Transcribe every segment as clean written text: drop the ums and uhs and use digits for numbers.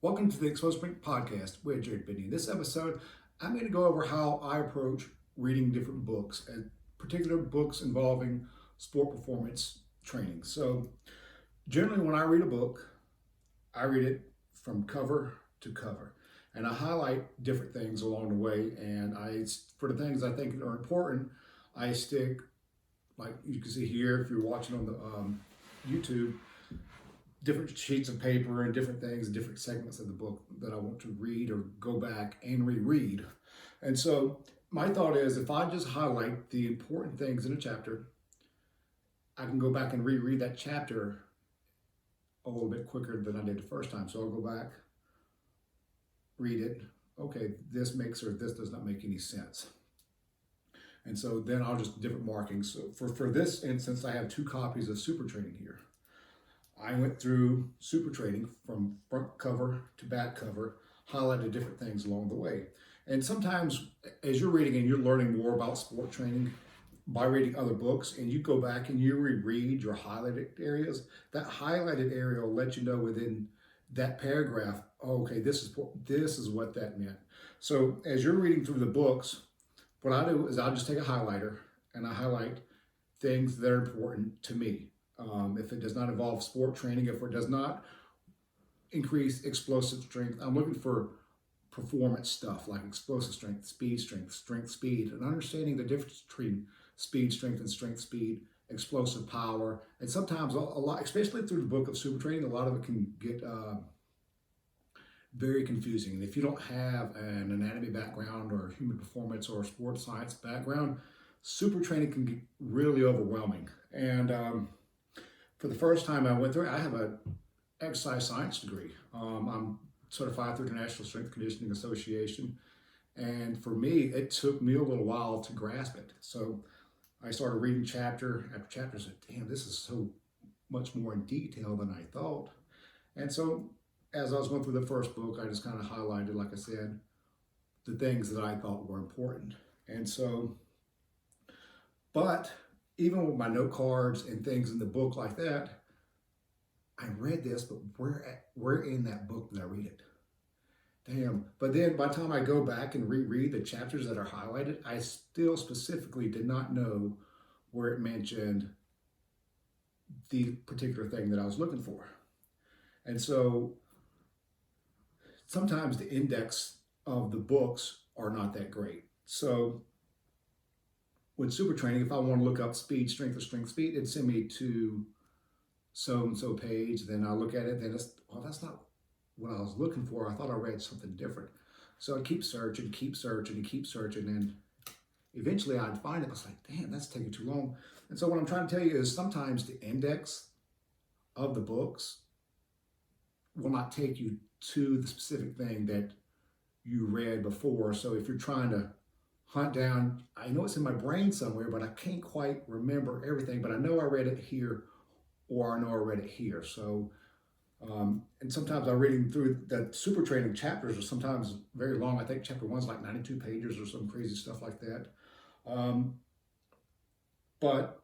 Welcome to the Exposed Print Podcast with Jared Bidney. In this episode, I'm going to go over how I approach reading different books, and particular books involving sport performance training. So, generally, when I read a book, I read it from cover to cover, and I highlight different things along the way. And for the things I think are important, I stick, like you can see here, if you're watching on the YouTube, different sheets of paper and different things, different segments of the book that I want to read or go back and reread. And so my thought is if I just highlight the important things in a chapter, I can go back and reread that chapter a little bit quicker than I did the first time. So I'll go back, read it. Okay, this makes or this does not make any sense. And so then I'll just different markings. So for this instance, I have 2 copies of Super Training here. I went through Super Training from front cover to back cover, highlighted different things along the way. And sometimes as you're reading and you're learning more about sport training by reading other books, and you go back and you reread your highlighted areas, that highlighted area will let you know within that paragraph, oh, okay, this is what that meant. So as you're reading through the books, what I do is I'll just take a highlighter and I highlight things that are important to me. If it does not involve sport training, if it does not increase explosive strength, I'm looking for performance stuff like explosive strength, strength, speed, and understanding the difference between speed, strength, and strength, speed, explosive power. And sometimes a lot, especially through the book of Super Training, a lot of it can get very confusing. And if you don't have an anatomy background or human performance or sports science background, Super Training can get really overwhelming. And for the first time I went through it, I have an exercise science degree. I'm certified through the National Strength Conditioning Association. And for me, it took me a little while to grasp it. So I started reading chapter after chapter and said, damn, this is so much more in detail than I thought. And so as I was going through the first book, I just kind of highlighted, like I said, the things that I thought were important. And so, but even with my note cards and things in the book like that, I read this, but where in that book did I read it? Damn. But then by the time I go back and reread the chapters that are highlighted, I still specifically did not know where it mentioned the particular thing that I was looking for. And so sometimes the index of the books are not that great. So with Super Training, if I want to look up speed, strength, or strength, speed, it'd send me to so-and-so page. Then I look at it, then that's not what I was looking for. I thought I read something different. So I'd keep searching, and keep searching, and eventually I'd find it. I was like, damn, that's taking too long. And so what I'm trying to tell you is sometimes the index of the books will not take you to the specific thing that you read before. So if you're trying to hunt down, I know it's in my brain somewhere, but I can't quite remember everything, but I know I read it here, or I know I read it here. So, and sometimes I'm reading through the Super Training chapters are sometimes very long. I think chapter 1 is like 92 pages or some crazy stuff like that. But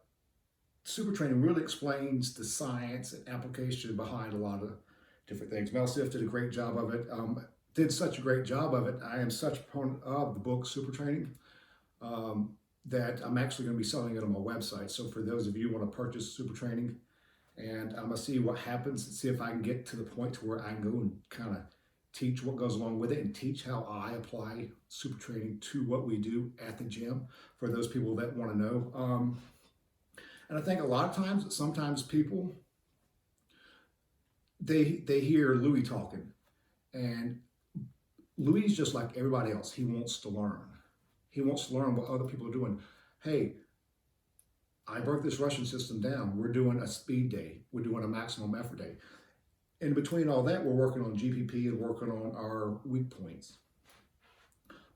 Super Training really explains the science and application behind a lot of different things. Mel Siff did a great job of it. Did such a great job of it. I am such a proponent of the book Super Training that I'm actually going to be selling it on my website. So for those of you who want to purchase Super Training, and I'm going to see what happens and see if I can get to the point to where I can go and kind of teach what goes along with it and teach how I apply Super Training to what we do at the gym for those people that want to know. And I think a lot of times, sometimes people, they hear Louis talking, and Louis is just like everybody else. He wants to learn. He wants to learn what other people are doing. Hey, I broke this Russian system down. We're doing a speed day. We're doing a maximum effort day. In between all that, we're working on GPP and working on our weak points.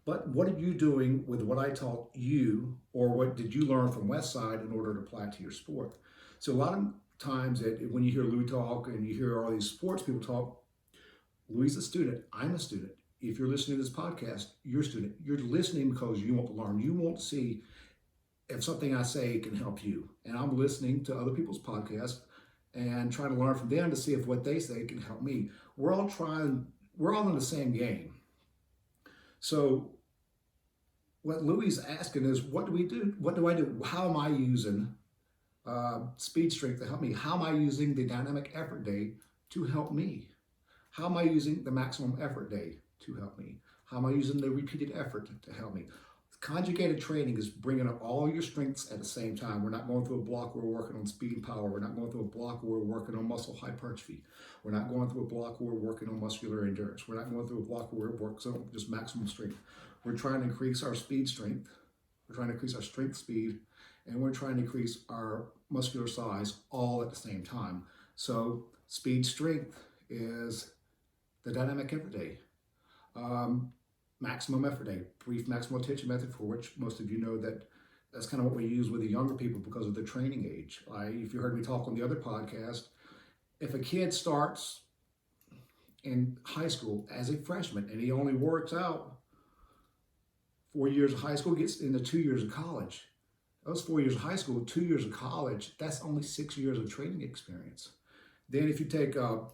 But what are you doing with what I taught you, or what did you learn from Westside in order to apply it to your sport? So a lot of times that when you hear Louis talk and you hear all these sports people talk, Louis is a student, I'm a student. If you're listening to this podcast, you're a student. You're listening because you want to learn. You want to see if something I say can help you. And I'm listening to other people's podcasts and trying to learn from them to see if what they say can help me. We're all trying we're all in the same game. So what Louis asking is, what do we do? What do I do? How am I using speed strength to help me? How am I using the dynamic effort day to help me? How am I using the maximum effort day to help me? How am I using the repeated effort to help me? Conjugated training is bringing up all your strengths at the same time. We're not going through a block where we're working on speed and power. We're not going through a block where we're working on muscle hypertrophy. We're not going through a block where we're working on muscular endurance. We're not going through a block where we're working on just maximum strength. We're trying to increase our speed strength. We're trying to increase our strength speed, and we're trying to increase our muscular size all at the same time. So speed strength is the dynamic effort day. Maximum effort day, brief maximal attention method, for which most of you know that's kind of what we use with the younger people because of their training age. If you heard me talk on the other podcast, if a kid starts in high school as a freshman and he only works out 4 years of high school, gets into 2 years of college, those 4 years of high school, 2 years of college, that's only 6 years of training experience. Then if you take a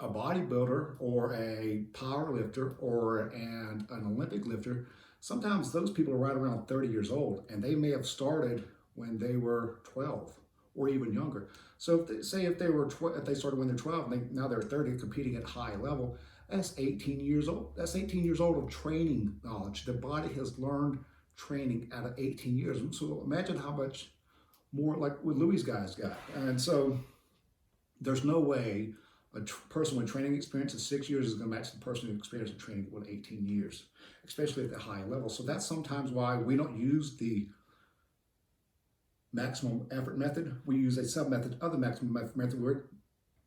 bodybuilder or a power lifter or an Olympic lifter, sometimes those people are right around 30 years old, and they may have started when they were 12 or even younger. So if they started when they're 12 and now they're 30 competing at high level, that's 18 years old. That's 18 years old of training knowledge. The body has learned training out of 18 years. So imagine how much more like what Louis guys got. And so there's no way a person with training experience of 6 years is going to match the person who experienced training with 18 years, especially at the high level. So that's sometimes why we don't use the maximum effort method. We use a sub-method of the maximum effort method where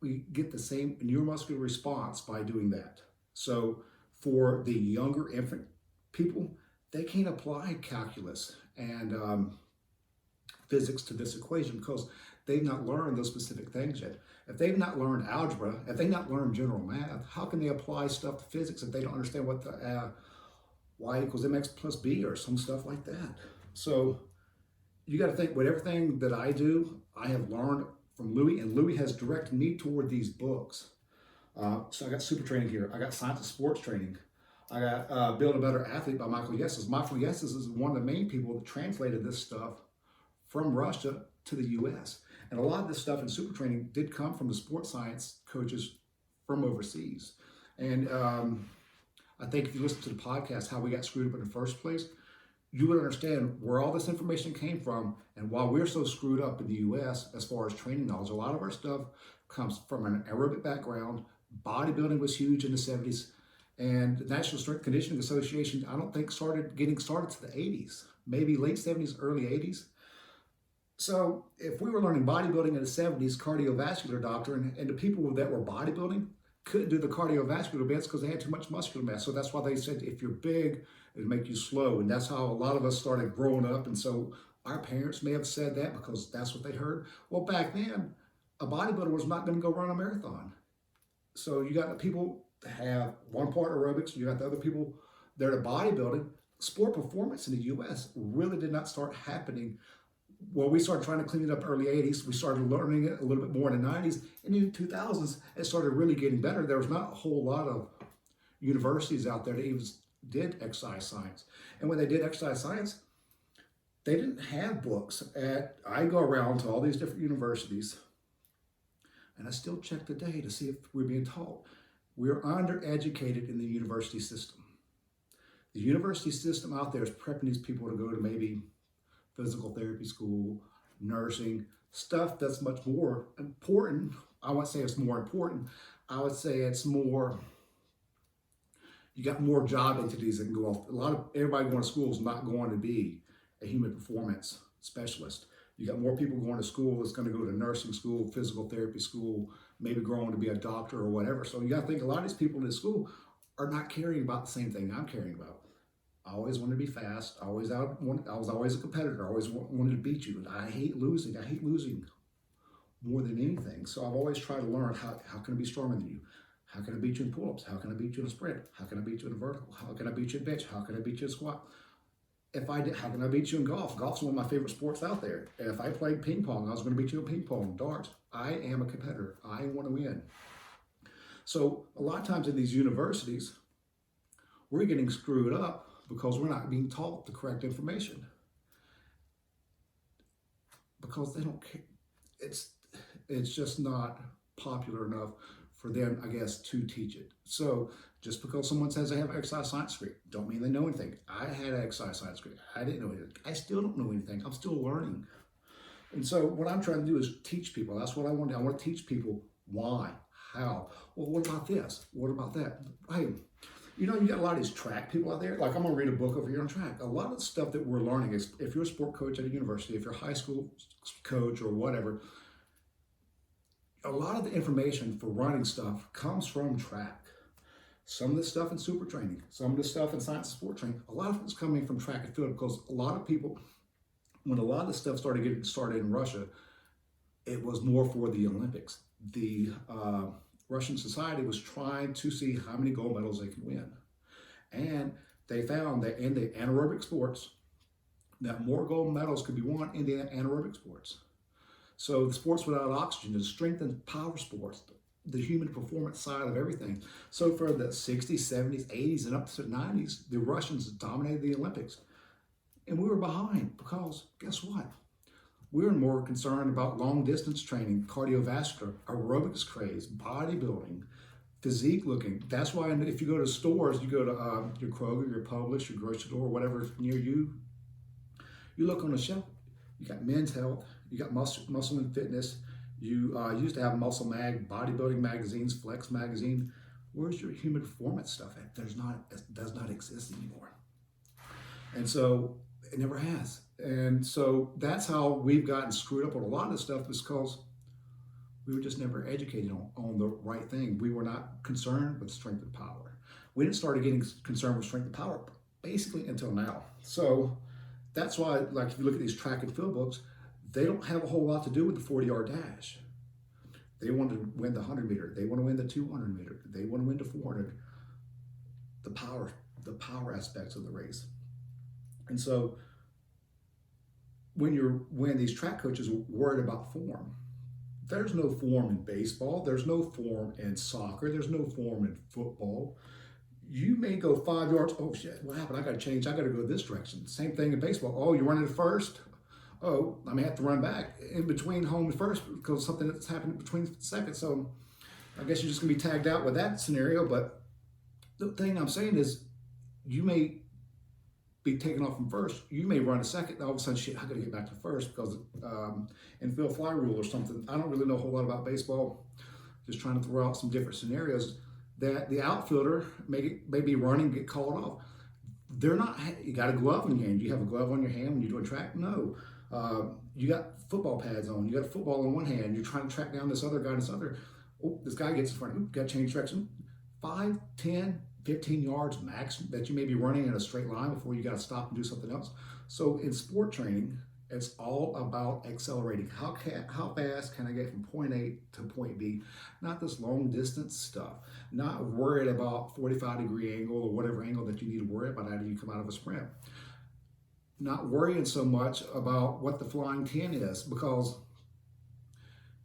we get the same neuromuscular response by doing that. So for the younger infant people, they can't apply calculus and physics to this equation because they've not learned those specific things yet. If they've not learned algebra, if they've not learned general math, how can they apply stuff to physics if they don't understand what the y equals mx plus b or some stuff like that? So you got to think with everything that I do, I have learned from Louis, and Louis has directed me toward these books. So I got Super Training here. I got Science of Sports Training. I got Build a Better Athlete by Michael Yesses. Michael Yesses is one of the main people that translated this stuff from Russia to the U.S. And a lot of this stuff in Super Training did come from the sports science coaches from overseas. And I think if you listen to the podcast, How We Got Screwed Up in the First Place, you would understand where all this information came from and why we're so screwed up in the U.S. as far as training knowledge. A lot of our stuff comes from an aerobic background. Bodybuilding was huge in the 70s. And the National Strength Conditioning Association, I don't think getting started to the 80s, maybe late 70s, early 80s. So if we were learning bodybuilding in the 70s, cardiovascular doctrine, and the people that were bodybuilding couldn't do the cardiovascular bits because they had too much muscular mass. So that's why they said if you're big, it'll make you slow. And that's how a lot of us started growing up. And so our parents may have said that because that's what they heard. Well, back then, a bodybuilder was not going to go run a marathon. So you got the people that have one part aerobics, you got the other people that are bodybuilding. Sport performance in the U.S. really did not start happening. Well, we started trying to clean it up early 80s. We started learning it a little bit more in the 90s. And in the 2000s, it started really getting better. There was not a whole lot of universities out there that even did exercise science. And when they did exercise science, they didn't have books. I go around to all these different universities, and I still check today to see if we're being taught. We're undereducated in the university system. The university system out there is prepping these people to go to maybe physical therapy school, nursing, stuff that's much more important. I wouldn't say it's more important. I would say it's more, you got more job entities that can go off. Everybody going to school is not going to be a human performance specialist. You got more people going to school that's going to go to nursing school, physical therapy school, maybe growing to be a doctor or whatever. So you got to think a lot of these people in this school are not caring about the same thing I'm caring about. I always wanted to be fast. I was always a competitor. I always wanted to beat you. I hate losing. I hate losing more than anything. So I've always tried to learn how can I be stronger than you? How can I beat you in pull-ups? How can I beat you in a sprint? How can I beat you in a vertical? How can I beat you in bench? How can I beat you in squat? How can I beat you in golf? Golf's one of my favorite sports out there. And if I played ping pong, I was going to beat you in ping pong, darts. I am a competitor. I want to win. So a lot of times in these universities, we're getting screwed up because we're not being taught the correct information because they don't care. It's just not popular enough for them, I guess, to teach it. So just because someone says they have an exercise science degree, don't mean they know anything. I had an exercise science degree. I didn't know anything. I still don't know anything. I'm still learning. And so what I'm trying to do is teach people. That's what I want to do. I want to teach people why, how. Well, what about this? What about that? Hey, you got a lot of these track people out there. Like, I'm going to read a book over here on track. A lot of the stuff that we're learning is, if you're a sport coach at a university, if you're a high school coach or whatever, a lot of the information for running stuff comes from track. Some of the stuff in super training, some of the stuff in science and sport training, a lot of it's coming from track and field, because a lot of people, when a lot of the stuff started getting started in Russia, it was more for the Olympics. The Russian society was trying to see how many gold medals they could win. And they found that in the anaerobic sports, that more gold medals could be won in the anaerobic sports. So the sports without oxygen, the strength and power sports, the human performance side of everything. So for the 60s, 70s, 80s, and up to the 90s, the Russians dominated the Olympics. And we were behind because guess what? We were more concerned about long distance training, cardiovascular, aerobics craze, bodybuilding, physique looking. That's why if you go to stores, you go to your Kroger, your Publix, your grocery store, whatever's near you, you look on the shelf, you got Men's Health, you got Muscle and Fitness, you used to have Muscle Mag, bodybuilding magazines, Flex magazine. Where's your human performance stuff at? It does not exist anymore. And so it never has. And so that's how we've gotten screwed up on a lot of this stuff, because we were just never educated on the right thing. We were not concerned with strength and power. We didn't start getting concerned with strength and power basically until now. So that's why, like, if you look at these track and field books, they don't have a whole lot to do with the 40-yard dash. They want to win the 100 meter. They want to win the 200 meter. They want to win the 400. The power aspects of the race. And so when these track coaches are worried about form, there's no form in baseball. There's no form in soccer. There's no form in football. You may go 5 yards. Oh shit, what happened? I got to change. I got to go this direction. Same thing in baseball. Oh, you're running first. Oh, I may have to run back in between home and first because something that's happened between seconds. So I guess you're just going to be tagged out with that scenario. But the thing I'm saying is, you may be taken off from first. You may run a second. All of a sudden, shit, I got to get back to first because infield fly rule or something. I don't really know a whole lot about baseball. Just trying to throw out some different scenarios that the outfielder may be running, get called off. They're not. You got a glove in your hand. You have a glove on your hand when you're doing track? No. You got football pads on. You got a football in one hand. You're trying to track down this other guy. This guy gets in front of you. Got to change direction. 5, 10, 15 yards max that you may be running in a straight line before you got to stop and do something else. So in sport training, it's all about accelerating. How fast can I get from point A to point B? Not this long distance stuff. Not worried about 45-degree angle or whatever angle that you need to worry about after you come out of a sprint. Not worrying so much about what the flying 10 is, because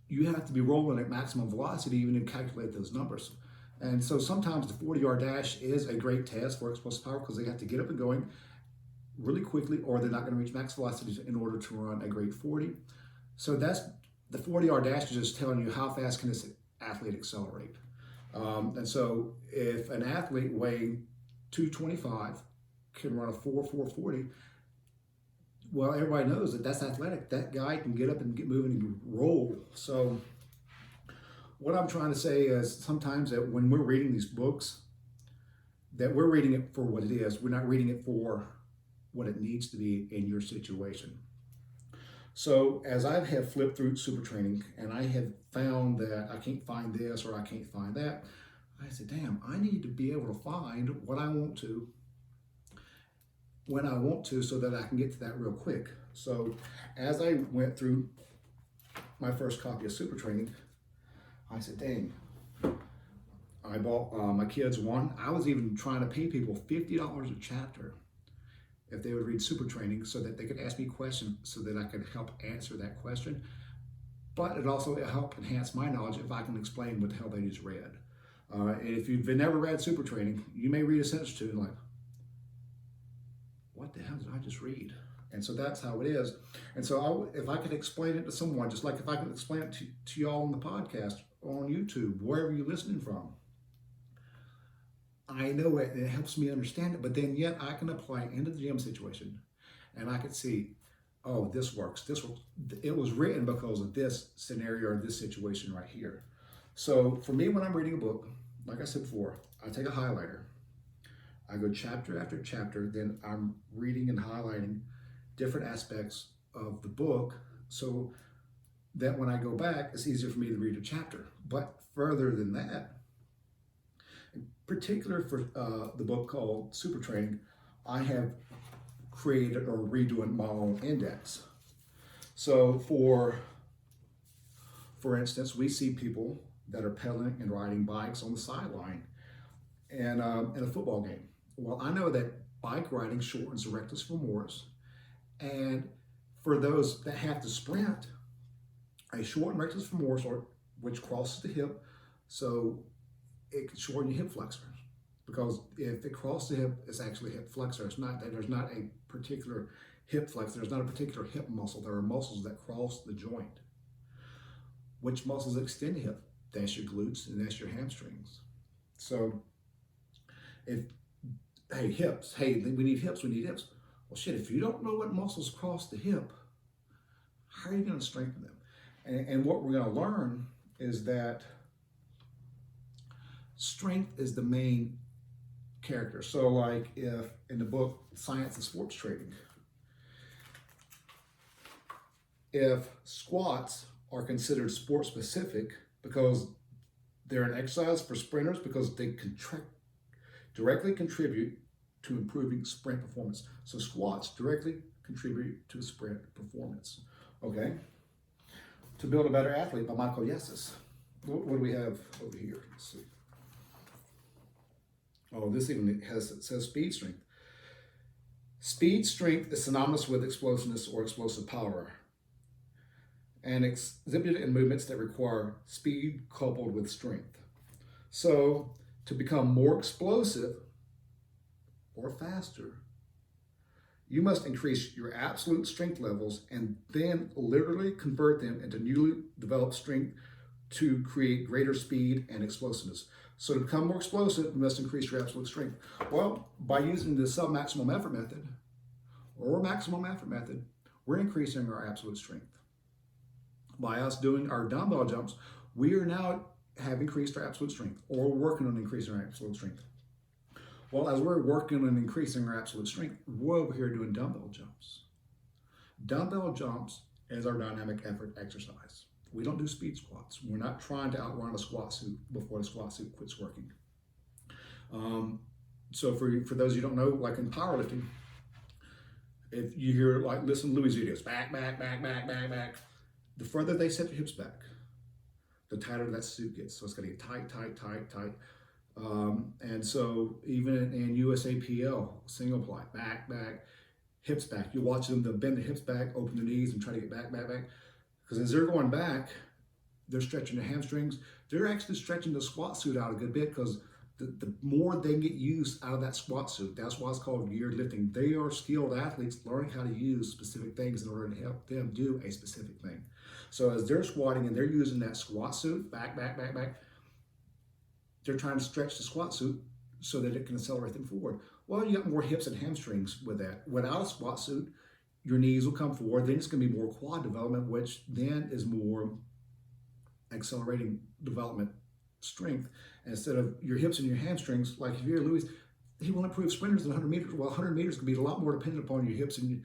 you have to be rolling at maximum velocity even to calculate those numbers. And so sometimes the 40-yard dash is a great test for explosive power because they have to get up and going really quickly, or they're not going to reach max velocity in order to run a great 40. So that's the 40-yard dash is just telling you how fast can this athlete accelerate. And so if an athlete weighing 225 can run a 4.40, well, everybody knows that that's athletic. That guy can get up and get moving and roll. So what I'm trying to say is sometimes that when we're reading these books, that we're reading it for what it is. We're not reading it for what it needs to be in your situation. So as I have flipped through super training and I have found that I can't find this or I can't find that, I said, damn, I need to be able to find what I want to when I want to so that I can get to that real quick. So as I went through my first copy of super training, I said, dang, I bought my kids one. I was even trying to pay people $50 a chapter if they would read super training so that they could ask me questions so that I could help answer that question. But it also helped enhance my knowledge if I can explain what the hell they just read. And if you've never read Super Training, you may read a sentence or two and like, what the hell did I just read? And so that's how it is. And so if I could explain it to someone, just like if I could explain it to y'all on the podcast, or on YouTube, wherever you're listening from, I know it, and it helps me understand it, but then yet I can apply it into the gym situation, and I can see, oh, this works. This works. It was written because of this scenario or this situation right here. So for me, when I'm reading a book, like I said before, I take a highlighter. I go chapter after chapter, then I'm reading and highlighting different aspects of the book so that when I go back, it's easier for me to read a chapter. But further than that, in particular for the book called Super Training, I have created or redoing my own index. So for instance, we see people that are pedaling and riding bikes on the sideline and in a football game. Well, I know that bike riding shortens the rectus femoris, and for those that have to sprint, a shortened rectus femoris, which crosses the hip, so it can shorten your hip flexor. Because if it crosses the hip, it's actually a hip flexor. It's not that there's not a particular hip flexor. There's not a particular hip muscle. There are muscles that cross the joint. Which muscles extend the hip? That's your glutes and that's your hamstrings. So hips. Hey, we need hips. We need hips. Well, shit, if you don't know what muscles cross the hip, how are you going to strengthen them? And what we're going to learn is that strength is the main character. So like if in the book, Science of Sports Training, if squats are considered sport specific because they're an exercise for sprinters because they directly contribute to improving sprint performance. So squats directly contribute to sprint performance. Okay. To Build a Better Athlete by Michael Yessis. What do we have over here? Let's see. Oh, this even says speed strength. Speed strength is synonymous with explosiveness or explosive power, and exhibited in movements that require speed coupled with strength. So to become more explosive or faster, you must increase your absolute strength levels and then literally convert them into newly developed strength to create greater speed and explosiveness. So to become more explosive, you must increase your absolute strength. Well, by using the sub-maximum effort method or maximum effort method, we're increasing our absolute strength. By us doing our dumbbell jumps, we are now have increased our absolute strength, or we're working on increasing our absolute strength. Well, as we're working on increasing our absolute strength, we're over here doing dumbbell jumps. Dumbbell jumps is our dynamic effort exercise. We don't do speed squats. We're not trying to outrun a squat suit before the squat suit quits working. So for those you don't know, like in powerlifting, if you hear, like, listen to Louis' videos, back, the further they set your hips back, the tighter that suit gets. So it's going to get tight. And so even in USAPL, single ply, back, hips back. You watch them, they'll bend the hips back, open the knees, and try to get back. Because as they're going back, they're stretching their hamstrings. They're actually stretching the squat suit out a good bit because the more they get used out of that squat suit, that's why it's called geared lifting. They are skilled athletes learning how to use specific things in order to help them do a specific thing. So as they're squatting and they're using that squat suit, back, they're trying to stretch the squat suit so that it can accelerate them forward. Well, you got more hips and hamstrings with that. Without a squat suit, your knees will come forward. Then it's going to be more quad development, which then is more accelerating development strength. Instead of your hips and your hamstrings, like if you hear Louis, he will improve sprinters in 100 meters. Well, 100 meters can be a lot more dependent upon your hips and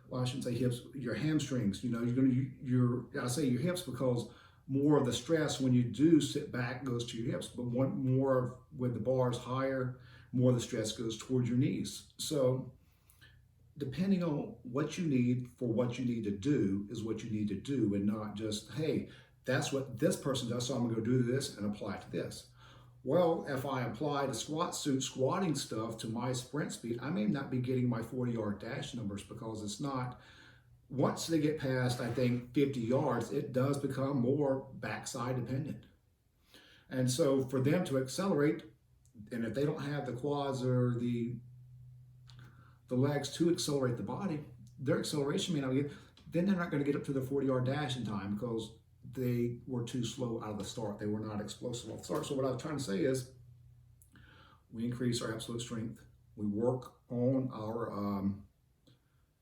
well, I shouldn't say hips, your hamstrings. You know, I say your hips because more of the stress when you do sit back goes to your hips, but more with the bars higher, more of the stress goes towards your knees. So depending on what you need for what you need to do is what you need to do, and not just, hey, that's what this person does, so I'm gonna go do this and apply it to this. Well, if I apply the squat suit squatting stuff to my sprint speed, I may not be getting my 40-yard dash numbers because it's not. Once they get past, I think, 50 yards, it does become more backside dependent. And so for them to accelerate, and if they don't have the quads or the legs to accelerate the body, their acceleration may not get, then they're not going to get up to the 40-yard dash in time because they were too slow out of the start. They were not explosive off the start. So what I was trying to say is we increase our absolute strength. We work on our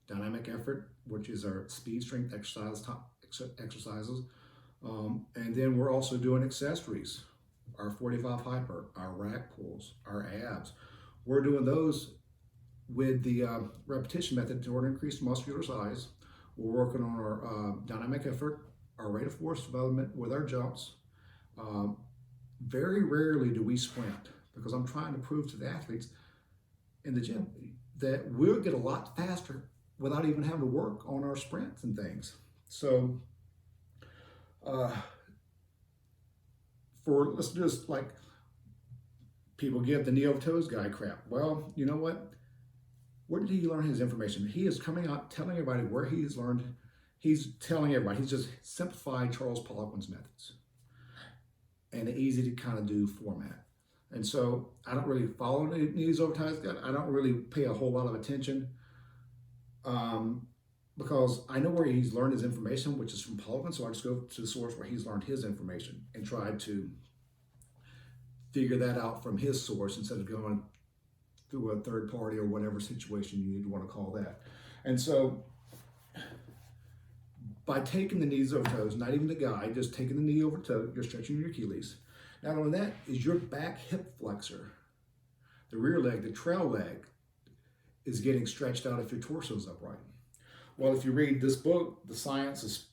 dynamic effort, which is our speed strength exercises. And then we're also doing accessories, our 45 hyper, our rack pulls, our abs. We're doing those with the repetition method in order to increase muscular size. We're working on our dynamic effort, our rate of force development with our jumps. Very rarely do we sprint because I'm trying to prove to the athletes in the gym that we'll get a lot faster without even having to work on our sprints and things. So let's just like people give the knee over toes guy crap. Well, you know what? Where did he learn his information? He is coming out telling everybody where he's learned. He's telling everybody. He's just simplified Charles Poliquin's methods and an easy to kind of do format. And so I don't really follow the knees over toes guy. I don't really pay a whole lot of attention because I know where he's learned his information, which is from Poliquin. So I just go to the source where he's learned his information and try to figure that out from his source instead of going through a third party or whatever situation you need to want to call that. And so by taking the knees over toes, not even the guide, just taking the knee over toe, you're stretching your Achilles. Not only that, is your back hip flexor, the rear leg, the trail leg, is getting stretched out if your torso is upright. Well, if you read this book, The Science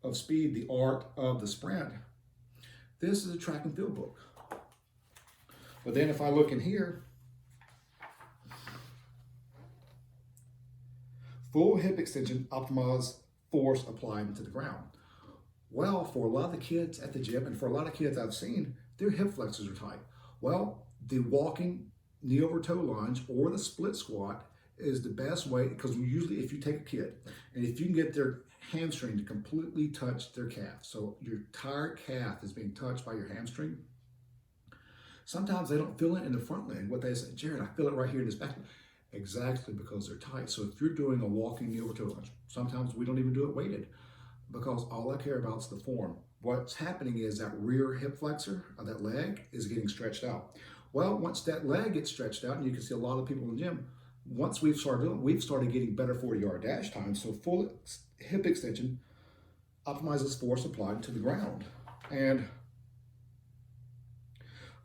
of Speed, The Art of the Sprint, this is a track and field book. But then if I look in here, full hip extension, optimize force applied to the ground. Well, for a lot of the kids at the gym and for a lot of kids I've seen, their hip flexors are tight. Well, the walking knee over toe lunge or the split squat is the best way, because usually if you take a kid and if you can get their hamstring to completely touch their calf, so your entire calf is being touched by your hamstring, sometimes they don't feel it in the front leg. What they say, Jared, I feel it right here in this back leg. Exactly, because they're tight. So if you're doing a walking knee over toe lunge, sometimes we don't even do it weighted because all I care about is the form. What's happening is that rear hip flexor of that leg is getting stretched out. Well, once that leg gets stretched out, and you can see a lot of people in the gym, once we've started getting better 40-yard dash times. So full hip extension optimizes force applied to the ground. And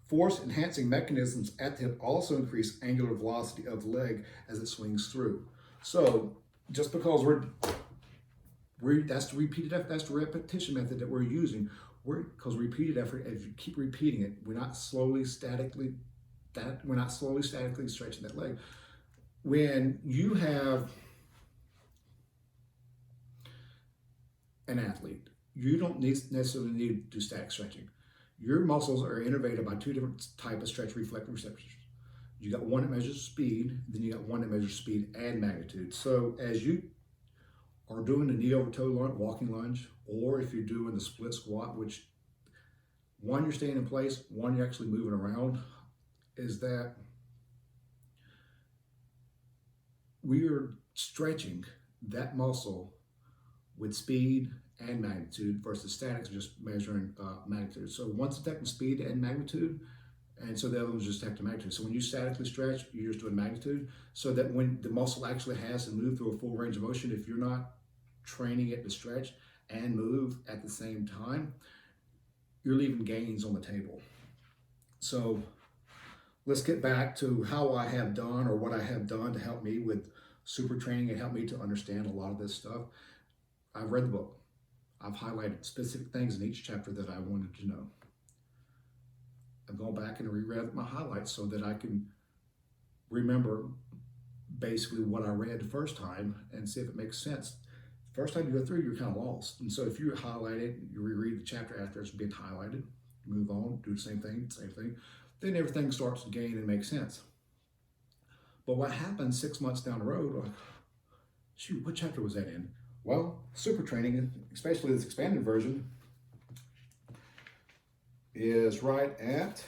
force enhancing mechanisms at the hip also increase angular velocity of the leg as it swings through. So just because that's the repeated effort, that's the repetition method that we're using. Because repeated effort, if you keep repeating it, we're not slowly statically stretching that leg. When you have an athlete, you don't necessarily need to do static stretching. Your muscles are innervated by two different types of stretch reflex receptors. You got one that measures speed, then you got one that measures speed and magnitude. So as you are doing the knee over toe lunge, walking lunge, or if you're doing the split squat, which one you're staying in place, one you're actually moving around, is that we are stretching that muscle with speed and magnitude versus statics just measuring magnitude. So one's detecting speed and magnitude, and so the other one's just detecting magnitude. So when you statically stretch, you're just doing magnitude, so that when the muscle actually has to move through a full range of motion, if you're not training it to stretch and move at the same time, you're leaving gains on the table. So let's get back to how I have done, or what I have done to help me with super training and help me to understand a lot of this stuff. I've read the book. I've highlighted specific things in each chapter that I wanted to know. I've gone back and reread my highlights so that I can remember basically what I read the first time and see if it makes sense. First time you go through, you're kind of lost. And so if you highlight it, you reread the chapter after it's been highlighted, move on, do the same thing, then everything starts to gain and make sense. But what happens 6 months down the road, like, shoot, what chapter was that in? Well, super training, especially this expanded version, is right at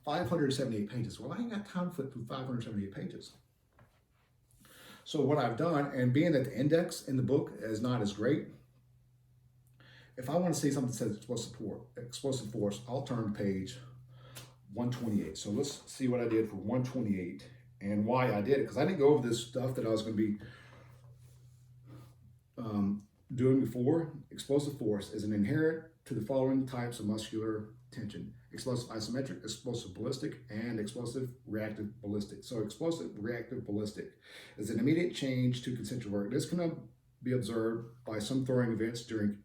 578 pages. Well, I ain't got time to flip through 578 pages. So what I've done, and being that the index in the book is not as great, if I want to see something that says explosive force, I'll turn to page 128. So let's see what I did for 128 and why I did it. Because I didn't go over this stuff that I was going to be doing before. Explosive force is an inherent to the following types of muscular tension: explosive isometric, explosive ballistic, and explosive reactive ballistic. So explosive reactive ballistic is an immediate change to concentric work. This can be observed by some throwing events during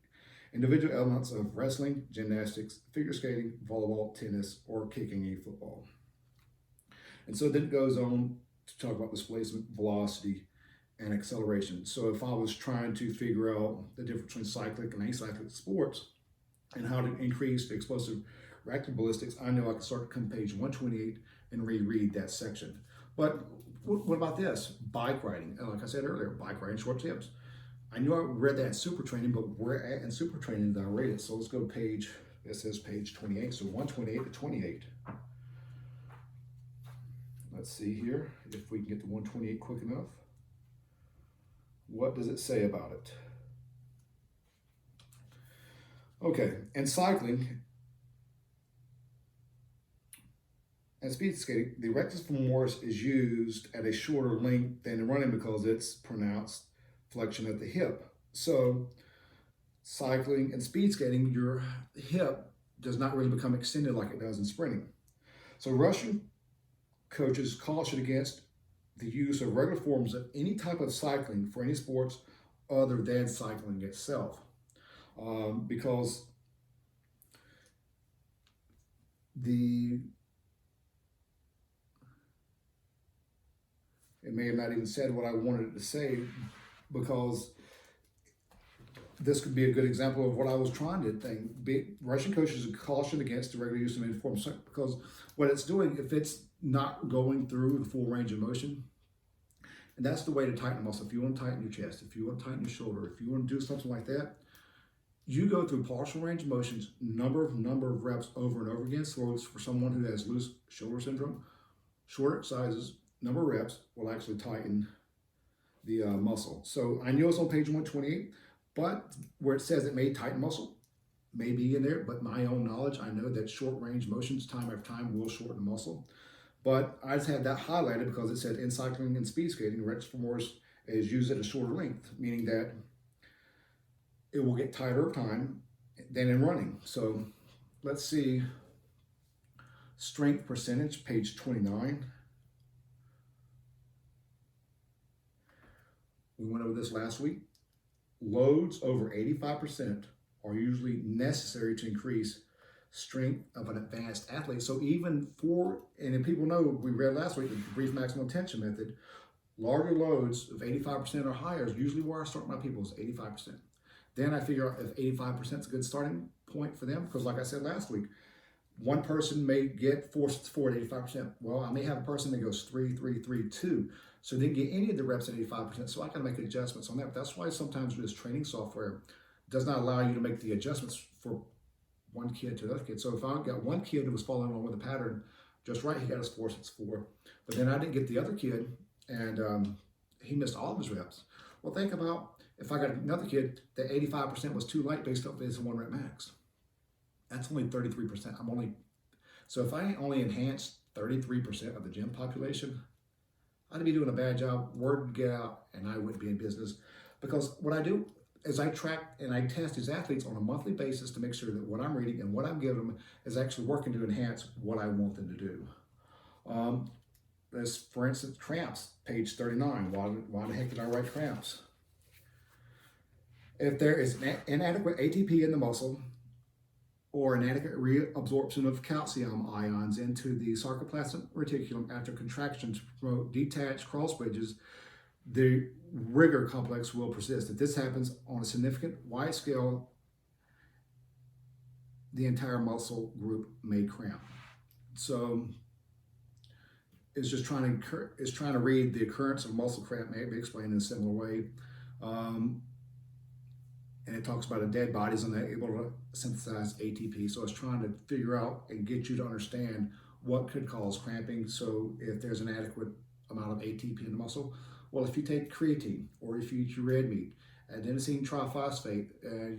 individual elements of wrestling, gymnastics, figure skating, volleyball, tennis, or kicking a football. And so then it goes on to talk about displacement, velocity, and acceleration. So if I was trying to figure out the difference between cyclic and acyclic sports and how to increase the explosive reactive ballistics, I know I can start to come to page 128 and reread that section. But what about this? Bike riding. Like I said earlier, bike riding short tips. I knew I read that in super training, but where at in super training did I read it? So let's go to page, it says page 28, so 128 to 28. Let's see here if we can get to 128 quick enough. What does it say about it? Okay, in cycling and speed skating, the rectus femoris is used at a shorter length than in running because it's pronounced flexion at the hip. So cycling and speed skating, your hip does not really become extended like it does in sprinting. So Russian coaches caution against the use of regular forms of any type of cycling for any sports other than cycling itself. Because it may have not even said what I wanted it to say, because this could be a good example of what I was trying to think. Russian coaches caution against the regular use of any form, because what it's doing, if it's not going through the full range of motion, and that's the way to tighten a muscle. If you want to tighten your chest, if you want to tighten your shoulder, if you want to do something like that, you go through partial range of motions, number of reps over and over again. So for someone who has loose shoulder syndrome, short exercises, number of reps will actually tighten the muscle. So I know it's on page 128, but where it says it may tighten muscle, may be in there, but my own knowledge, I know that short range motions time after time will shorten the muscle. But I just had that highlighted because it said in cycling and speed skating, rectus femoris is used at a shorter length, meaning that it will get tighter over time than in running. So let's see, strength percentage, page 29. We went over this last week. Loads over 85% are usually necessary to increase strength of an advanced athlete. So even and people know, we read last week, the brief maximum tension method, larger loads of 85% or higher is usually where I start my people, is 85%. Then I figure out if 85% is a good starting point for them, because like I said last week, one person may get forced forward 85%. Well, I may have a person that goes 3, 3, 3, 2. So they didn't get any of the reps at 85%. So I can make adjustments on that. But that's why sometimes this training software does not allow you to make the adjustments for one kid to the other kid. So if I got one kid who was following along with the pattern just right, he got his 4, 6, 4. But then I didn't get the other kid, and he missed all of his reps. Well, think about if I got another kid that 85% was too light based off his 1 rep max. That's only 33%. So if I only enhanced 33% of the gym population, I'd be doing a bad job. Word would get out, and I wouldn't be in business. Because what I do is I track and I test these athletes on a monthly basis to make sure that what I'm reading and what I'm giving them is actually working to enhance what I want them to do. As for instance, cramps, page 39. Why the heck did I write cramps? If there is inadequate ATP in the muscle, or inadequate reabsorption of calcium ions into the sarcoplasmic reticulum after contraction to promote detached cross bridges, the rigor complex will persist. If this happens on a significant wide scale, the entire muscle group may cramp. So it's just trying to read the occurrence of muscle cramp, maybe explained in a similar way. and it talks about a dead body's unable to synthesize ATP. So it's trying to figure out and get you to understand what could cause cramping. So if there's an adequate amount of ATP in the muscle, well, if you take creatine or if you eat your red meat, adenosine triphosphate,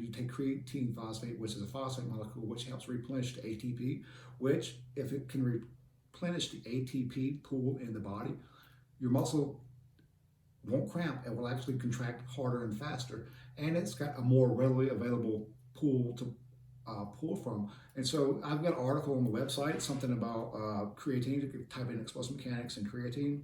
you take creatine phosphate, which is a phosphate molecule which helps replenish the ATP, which if it can replenish the ATP pool in the body, your muscle won't cramp and will actually contract harder and faster, and it's got a more readily available pool to pull from. And so I've got an article on the website, something about creatine. You could type in explosive mechanics and creatine.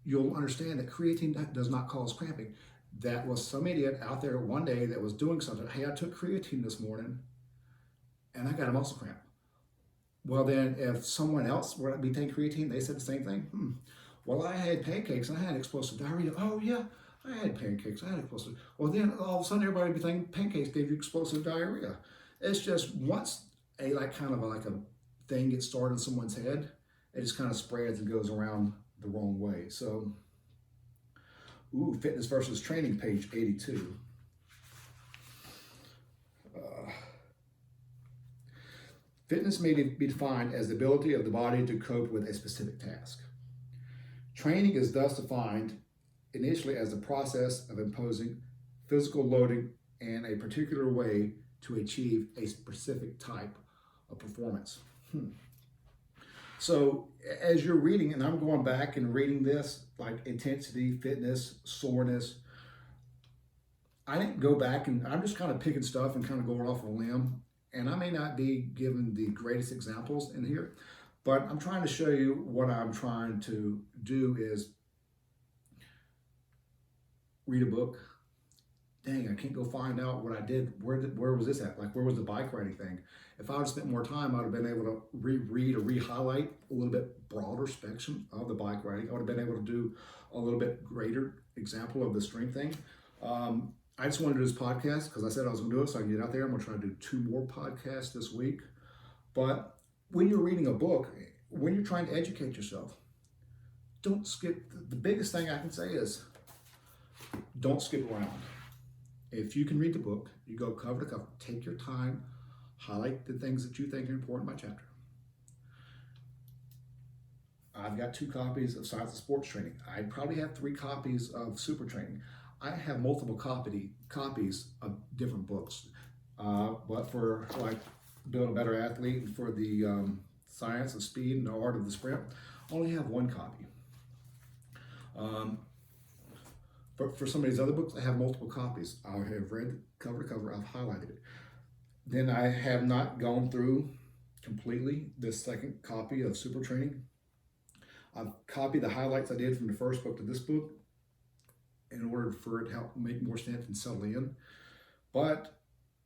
You'll understand that creatine does not cause cramping. That was some idiot out there one day that was doing something. Hey, I took creatine this morning and I got a muscle cramp. Well, then if someone else were to be taking creatine, they said the same thing. Well, I had pancakes and I had explosive diarrhea. Oh yeah, I had pancakes, I had explosive. Well, then all of a sudden everybody would be thinking pancakes gave you explosive diarrhea. It's just once a kind of like a thing gets started in someone's head, it just kind of spreads and goes around the wrong way. So, fitness versus training, page 82. Fitness may be defined as the ability of the body to cope with a specific task. Training is thus defined initially as the process of imposing physical loading in a particular way to achieve a specific type of performance. So as you're reading, and I'm going back and reading this, like intensity, fitness, soreness, I didn't go back and I'm just kind of picking stuff and kind of going off a limb. And I may not be given the greatest examples in here, but I'm trying to show you what I'm trying to do is read a book. Dang, I can't go find out what I did. Where was this at? Like, where was the bike riding thing? If I would have spent more time, I would have been able to reread or re-highlight a little bit broader spectrum of the bike riding. I would have been able to do a little bit greater example of the strength thing. I just wanted to do this podcast because I said I was going to do it so I can get out there. I'm going to try to do 2 more podcasts this week. But when you're reading a book, when you're trying to educate yourself, don't skip. The biggest thing I can say is don't skip around. If you can read the book, you go cover to cover, take your time, highlight the things that you think are important by chapter. I've got 2 copies of Science of Sports Training. I probably have 3 copies of Super Training. I have multiple copies of different books. But for like Build a Better Athlete and for the Science of Speed and the Art of the Sprint, I only have 1 copy. But for some of these other books, I have multiple copies. I have read cover to cover, I've highlighted it. Then I have not gone through completely this second copy of Super Training. I've copied the highlights I did from the first book to this book in order for it to help make more sense and settle in. But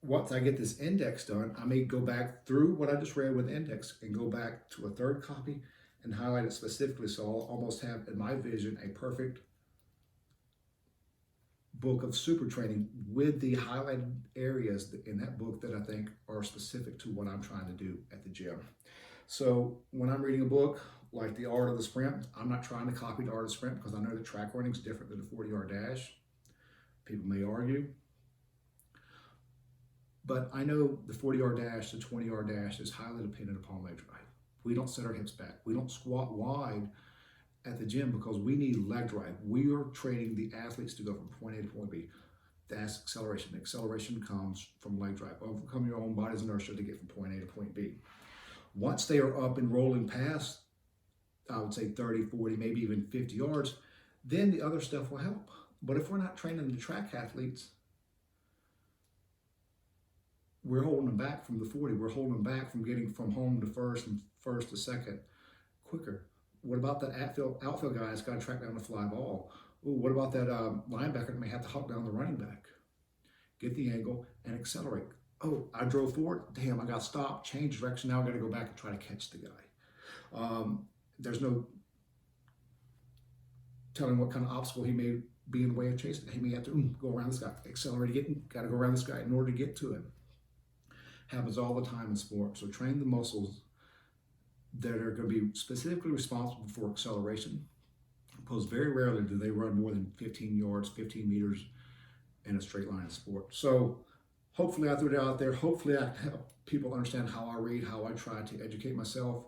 once I get this index done, I may go back through what I just read with index and go back to a 3rd copy and highlight it specifically, so I'll almost have, in my vision, a perfect book of Super Training with the highlighted areas in that book that I think are specific to what I'm trying to do at the gym. So when I'm reading a book like The Art of the Sprint, I'm not trying to copy The Art of the Sprint because I know that track running is different than the 40-yard dash. People may argue. But I know the 40-yard dash, the 20-yard dash is highly dependent upon leg drive. We don't set our hips back. We don't squat wide at the gym because we need leg drive. We are training the athletes to go from point A to point B. That's acceleration. Acceleration comes from leg drive. Overcome your own body's inertia to get from point A to point B. Once they are up and rolling past, I would say 30, 40, maybe even 50 yards, then the other stuff will help. But if we're not training the track athletes, we're holding them back from the 40. We're holding them back from getting from home to first and first to second quicker. What about that outfield guy that's got to track down the fly ball? Ooh, what about that linebacker that may have to huck down the running back? Get the angle and accelerate. Oh, I drove forward. Damn, I got stopped, change direction. Now I got to go back and try to catch the guy. There's no telling what kind of obstacle he may be in the way of chasing. He may have to go around this guy, accelerate, got to go around this guy in order to get to him. Happens all the time in sports. So train the muscles that are going to be specifically responsible for acceleration, because very rarely do they run more than 15 yards, 15 meters in a straight line sport. So hopefully I threw it out there. Hopefully I can help people understand how I read, how I try to educate myself.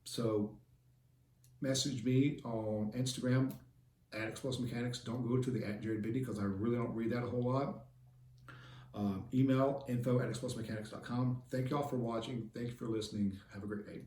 So message me on Instagram at Explosive Mechanics. Don't go to the at Jared Biddy because I really don't read that a whole lot. Email info@explosivemechanics.com. Thank you all for watching. Thank you for listening. Have a great day.